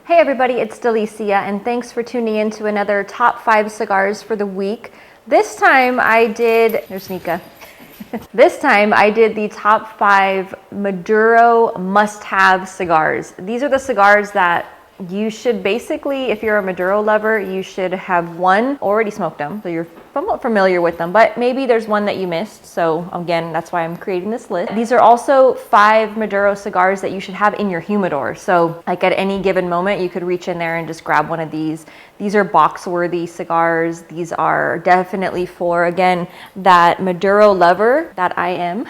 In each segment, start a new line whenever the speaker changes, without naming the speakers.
Hey everybody, it's Delicia, and thanks for tuning in to another top 5 cigars for the week. This time I did, there's Nika. This time I did the top 5 Maduro must-have cigars. These are the cigars that you should basically, if you're a Maduro lover, you should have already smoked them, so you're somewhat familiar with them, but maybe there's one that you missed. So again, that's why I'm creating this list. These are also 5 Maduro cigars that you should have in your humidor. So like at any given moment, you could reach in there and just grab one of these. These are box-worthy cigars. These are definitely for, again, that Maduro lover that I am.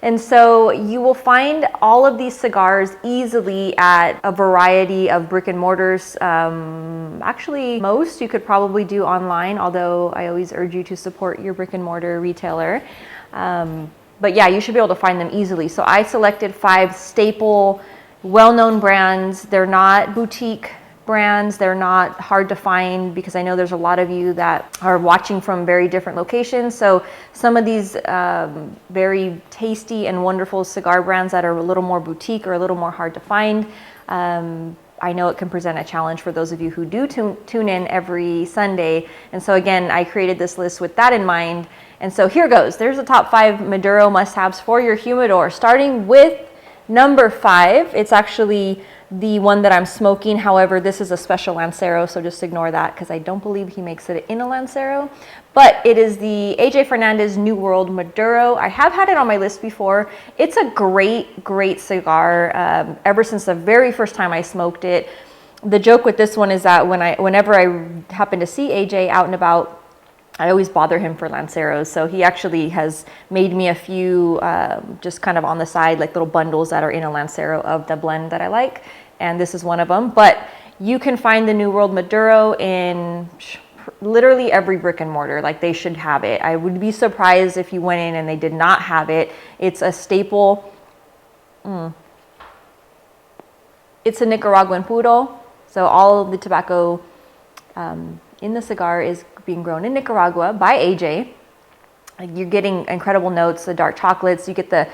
And so you will find all of these cigars easily at a variety of brick and mortars. Actually, most you could probably do online, although I always urge you to support your brick and mortar retailer. But yeah, you should be able to find them easily. So I selected 5 staple, well-known brands. They're not boutique brands. They're not hard to find because I know there's a lot of you that are watching from very different locations. So some of these very tasty and wonderful cigar brands that are a little more boutique or a little more hard to find, I know it can present a challenge for those of you who do tune in every Sunday. And so again, I created this list with that in mind. And so here goes. There's the top 5 Maduro must-haves for your humidor, starting with number 5. It's actually the one that I'm smoking. However, this is a special Lancero, so just ignore that because I don't believe he makes it in a Lancero. But it is the AJ Fernandez New World Maduro. I have had it on my list before. It's a great cigar. Ever since the very first time I smoked it. The joke with this one is that whenever I happen to see AJ out and about, I always bother him for Lanceros. So he actually has made me a few just kind of on the side, like little bundles that are in a Lancero of the blend that I like. And this is one of them. But you can find the New World Maduro in literally every brick and mortar. Like they should have it. I would be surprised if you went in and they did not have it. It's a staple. It's a Nicaraguan puro. So all of the tobacco in the cigar is being grown in Nicaragua by AJ. You're getting incredible notes, the dark chocolates, you get the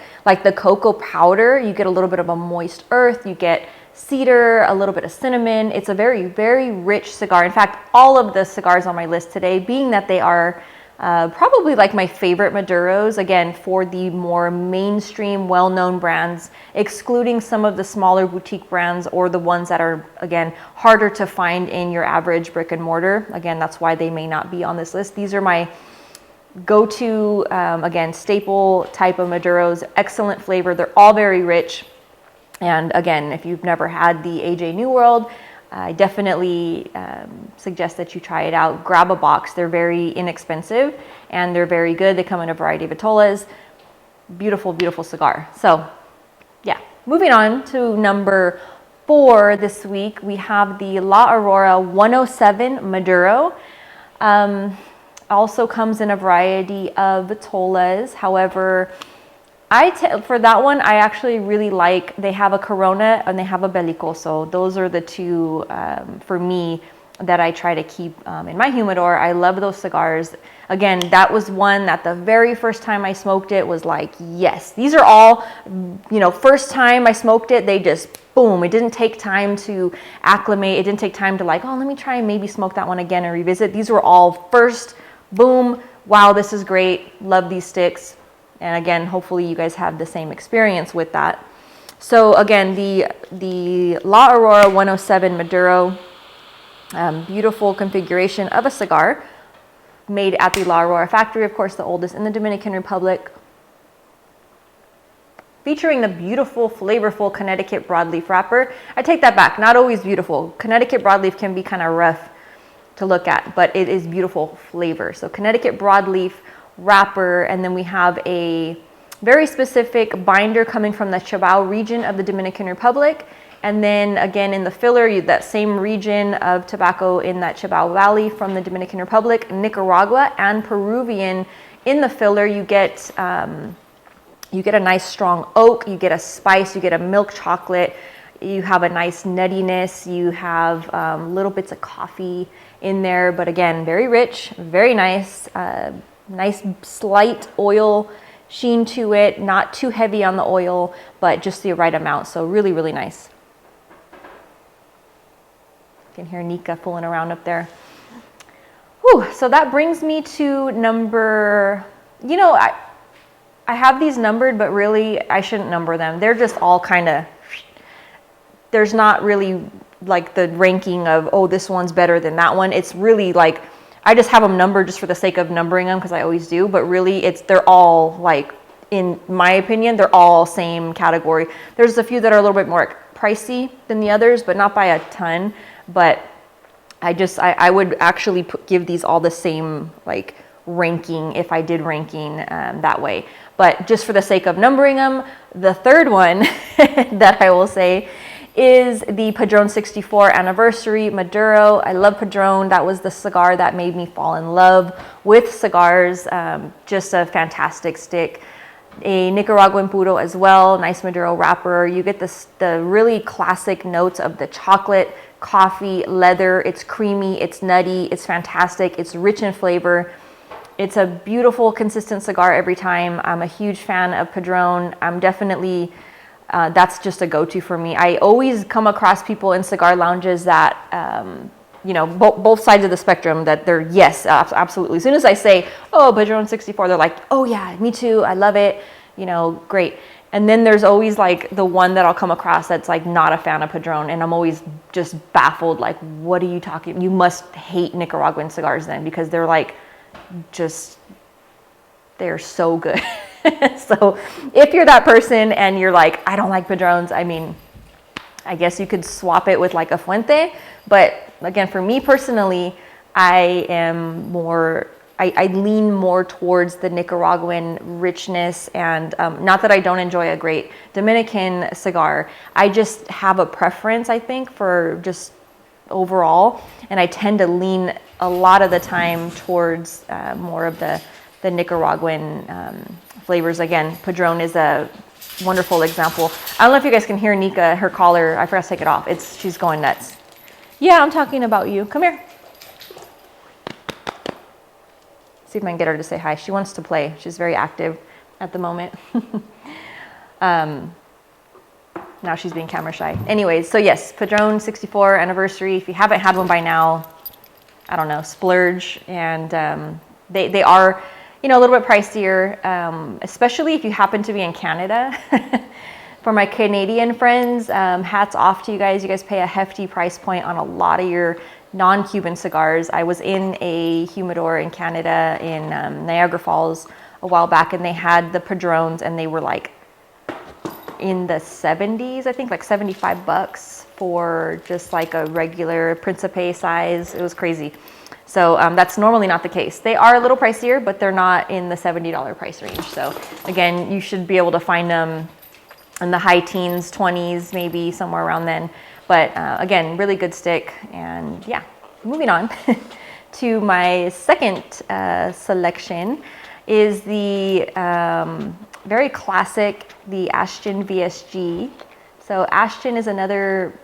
cocoa powder, you get a little bit of a moist earth, you get cedar, a little bit of cinnamon. It's a very rich cigar. In fact, all of the cigars on my list today, being that they are probably like my favorite Maduros, again, for the more mainstream, well-known brands, excluding some of the smaller boutique brands or the ones that are, again, harder to find in your average brick and mortar. Again, that's why they may not be on this list. These are my go-to, again, staple type of Maduros, excellent flavor. They're all very rich. And again, if you've never had the AJ New World, I definitely suggest that you try it out. Grab a box. They're very inexpensive and they're very good. They come in a variety of atolas. Beautiful cigar. So yeah, moving on to number 4 this week, we have the La Aurora 107 Maduro. Also comes in a variety of atolas. However, for that one, I actually really like, they have a Corona and they have a Belicoso. Those are the two, for me, that I try to keep in my humidor. I love those cigars. Again, that was one that the very first time I smoked it was like, yes. These are all, first time I smoked it, they just, boom. It didn't take time to acclimate. It didn't take time to like, oh, let me try and maybe smoke that one again and revisit. These were all first, boom, wow, this is great. Love these sticks. And again, hopefully you guys have the same experience with that. So again, the La Aurora 107 Maduro, beautiful configuration of a cigar made at the La Aurora factory, of course, the oldest in the Dominican Republic. Featuring the beautiful, flavorful Connecticut broadleaf wrapper. I take that back, not always beautiful. Connecticut broadleaf can be kind of rough to look at, but it is beautiful flavor. So Connecticut broadleaf wrapper, and then we have a very specific binder coming from the Cibao region of the Dominican Republic, and then again in the filler, that same region of tobacco in that Cibao Valley from the Dominican Republic, Nicaragua, and Peruvian. In the filler, you get a nice strong oak, you get a spice, you get a milk chocolate, you have a nice nuttiness, you have little bits of coffee in there, but again, very rich, very nice. Nice slight oil sheen to it, not too heavy on the oil, but just the right amount. So really nice. You can hear Nika fooling around up there. Whew, so that brings me to number, you know, I have these numbered, but really I shouldn't number them. They're just all kind of, there's not really like the ranking of, oh, this one's better than that one. It's really like, I just have them numbered just for the sake of numbering them because I always do, but really they're all like, in my opinion, they're all same category. There's a few that are a little bit more pricey than the others, but not by a ton. But I would actually give these all the same like ranking if I did ranking that way. But just for the sake of numbering them, the third one that I will say is the Padrone 64 Anniversary Maduro. I love Padrone. That was the cigar that made me fall in love with cigars. Just a fantastic stick. A Nicaraguan puro as well, nice Maduro wrapper. You get the really classic notes of the chocolate, coffee, leather. It's creamy, it's nutty, it's fantastic, it's rich in flavor. It's a beautiful, consistent cigar every time. I'm a huge fan of Padrone. I'm definitely, that's just a go-to for me. I always come across people in cigar lounges that, you know, both sides of the spectrum, that they're, yes, absolutely. As soon as I say, oh, Padrone 64, they're like, oh yeah, me too, I love it, you know, great. And then there's always like the one that I'll come across that's like not a fan of Padrone, and I'm always just baffled, like, what are you talking, you must hate Nicaraguan cigars then, because they're like, just, they're so good. So if you're that person and you're like, I don't like Padrones, I mean, I guess you could swap it with like a Fuente, but again, for me personally, I am more, I lean more towards the Nicaraguan richness, and not that I don't enjoy a great Dominican cigar. I just have a preference, I think, for just overall, and I tend to lean a lot of the time towards more of the Nicaraguan flavors. Again, Padrone is a wonderful example. I don't know if you guys can hear Nika, her collar, I forgot to take it off. She's going nuts. Yeah, I'm talking about you. Come here. See if I can get her to say hi. She wants to play. She's very active at the moment. Now she's being camera shy. Anyways, so yes, Padrone 64 Anniversary. If you haven't had one by now, I don't know, splurge. And they are, you know, a little bit pricier, especially if you happen to be in Canada. For my Canadian friends, hats off to you guys. You guys pay a hefty price point on a lot of your non-Cuban cigars. I was in a humidor in Canada in Niagara Falls a while back, and they had the Padrones, and they were like in the 70s, I think, like $75 for just like a regular Principe size. It was crazy. So that's normally not the case. They are a little pricier, but they're not in the $70 price range. So again, you should be able to find them in the high teens, 20s, maybe somewhere around then. But again, really good stick. And yeah, moving on to my second selection is the very classic, the Ashton Bsg. So Ashton is another,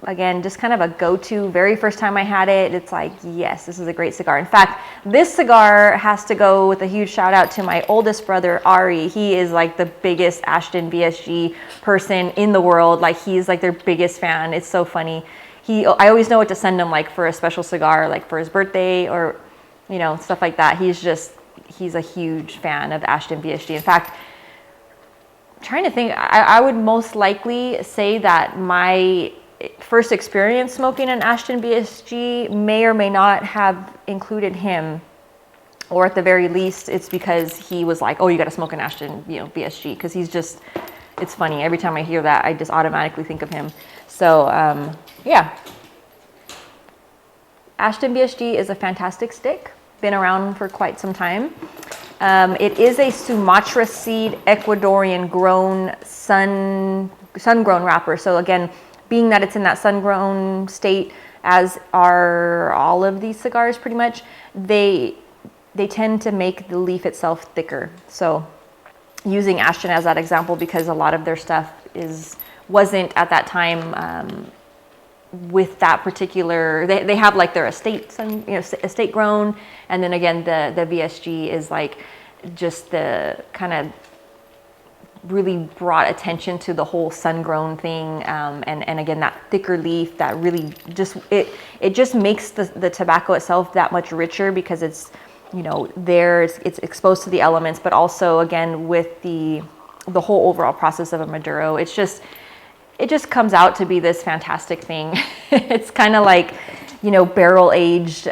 again, just kind of a go-to. Very first time I had it, it's like, yes, this is a great cigar. In fact, this cigar has to go with a huge shout out to my oldest brother, Ari. He is like the biggest Ashton Bsg person in the world. Like, he's like their biggest fan. It's so funny. I always know what to send him, like for a special cigar, like for his birthday or, you know, stuff like that. He's a huge fan of Ashton Bsg. In fact, trying to think, I would most likely say that my first experience smoking an Ashton Bsg may or may not have included him, or at the very least, it's because he was like, "Oh, you got to smoke an Ashton, you know, Bsg," because he's just, it's funny. Every time I hear that, I just automatically think of him. So yeah, Ashton Bsg is a fantastic stick. Been around for quite some time. It is a Sumatra seed Ecuadorian grown sun-grown wrapper. So again, being that it's in that sun-grown state, as are all of these cigars pretty much, they tend to make the leaf itself thicker. So using Ashton as that example, because a lot of their stuff wasn't at that time with that particular, they have like their estate grown, and then again the VSG is like just the kind of really brought attention to the whole sun-grown thing, and again, that thicker leaf that really just it just makes the tobacco itself that much richer, because it's, you know, it's exposed to the elements, but also again with the whole overall process of a Maduro, it just comes out to be this fantastic thing. It's kind of like, you know, barrel aged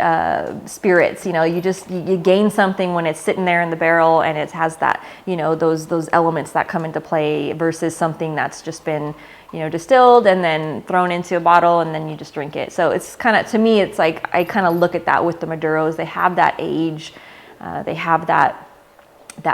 spirits. You know, you gain something when it's sitting there in the barrel and it has that, you know, those elements that come into play, versus something that's just been, you know, distilled and then thrown into a bottle and then you just drink it. So it's kind of, to me, it's like, I kind of look at that with the Maduros. They have that age, they have that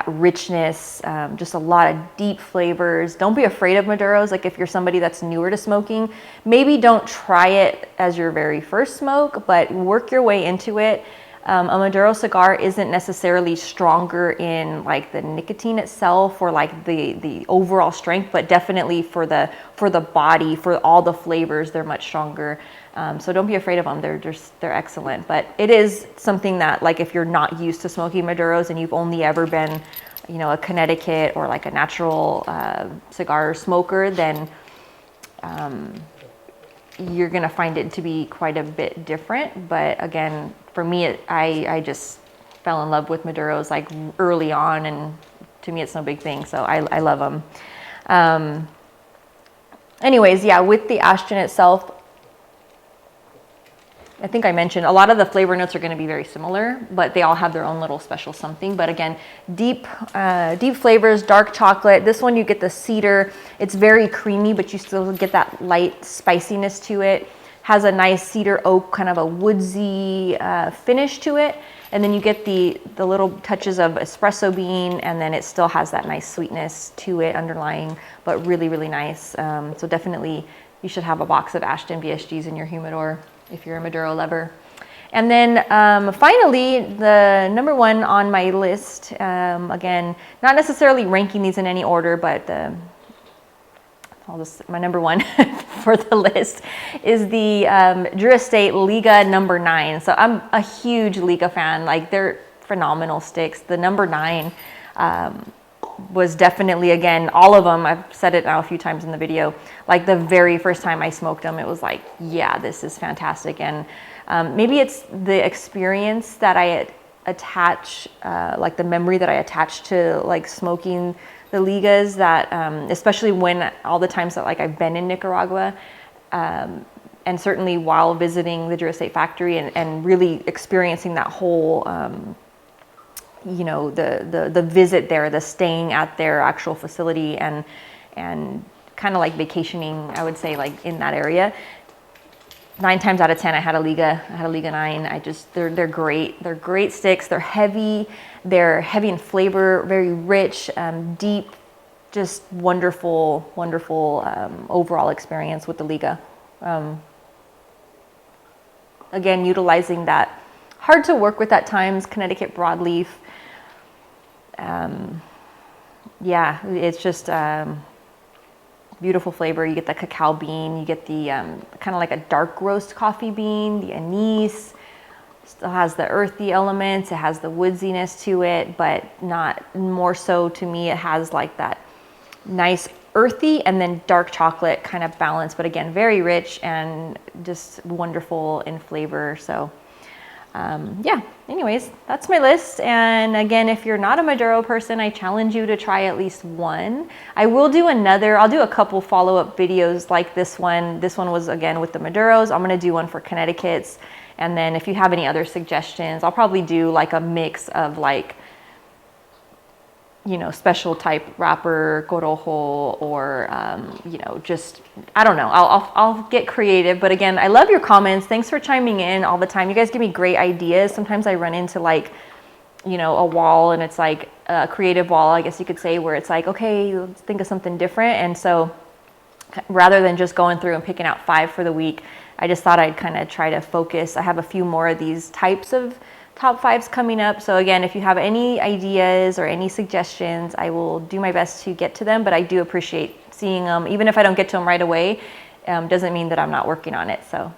richness, just a lot of deep flavors. Don't be afraid of Maduros. Like, if you're somebody that's newer to smoking, maybe don't try it as your very first smoke, but work your way into it. A Maduro cigar isn't necessarily stronger in like the nicotine itself or like the overall strength, but definitely for the body, for all the flavors, they're much stronger. So don't be afraid of them. They're excellent. But it is something that, like, if you're not used to smoking Maduros and you've only ever been, you know, a Connecticut or like a natural cigar smoker, then you're gonna find it to be quite a bit different. But again, for me, I just fell in love with Maduros like early on, and to me it's no big thing, so I love them. Anyways, yeah, with the Ashton itself, I think I mentioned a lot of the flavor notes are going to be very similar, but they all have their own little special something. But again, deep flavors, dark chocolate. This one you get the cedar. It's very creamy, but you still get that light spiciness to it. Has a nice cedar oak, kind of a woodsy finish to it. And then you get the little touches of espresso bean, and then it still has that nice sweetness to it underlying, but really, really nice. So definitely you should have a box of Ashton Bsgs in your humidor if you're a Maduro lover. And then finally, the number one on my list, again, not necessarily ranking these in any order, but my number one for the list is the Drew Estate Liga number 9. So I'm a huge Liga fan. Like, they're phenomenal sticks. The number 9 was definitely, again, all of them, I've said it now a few times in the video, like the very first time I smoked them, it was like, yeah, this is fantastic. And maybe it's the experience that I attach, like the memory that I attach to like smoking the Ligas, that especially when all the times that like I've been in Nicaragua, and certainly while visiting the Drew Estate factory and really experiencing that whole you know, the visit there, the staying at their actual facility, and kind of like vacationing, I would say, like in that area. 9 times out of 10, I had a Liga 9. They're great. They're great sticks. They're heavy in flavor, very rich, deep, just wonderful, overall experience with the Liga. Again, utilizing that hard to work with at times Connecticut broadleaf. Yeah, it's just beautiful flavor. You get the cacao bean, you get the kind of like a dark roast coffee bean, the anise. Still has the earthy elements, it has the woodsiness to it, but not more so to me. It has like that nice earthy and then dark chocolate kind of balance, but again, very rich and just wonderful in flavor. So yeah, anyways, that's my list. And again, if you're not a Maduro person, I challenge you to try at least one. I'll do a couple follow-up videos like this one. This one was again with the Maduros. I'm gonna do one for Connecticut's. And then if you have any other suggestions, I'll probably do like a mix of like, you know, special type wrapper, corojo, or, you know, just, I don't know. I'll get creative. But again, I love your comments. Thanks for chiming in all the time. You guys give me great ideas. Sometimes I run into like, you know, a wall, and it's like a creative wall, I guess you could say, where it's like, okay, let's think of something different. And so rather than just going through and picking out 5 for the week, I just thought I'd kind of try to focus. I have a few more of these types of top 5s coming up. So again, if you have any ideas or any suggestions, I will do my best to get to them, but I do appreciate seeing them. Even if I don't get to them right away, doesn't mean that I'm not working on it. So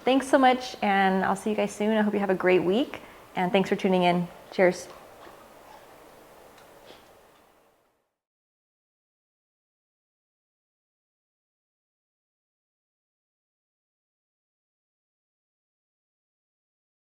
thanks so much, and I'll see you guys soon. I hope you have a great week, and thanks for tuning in. Cheers.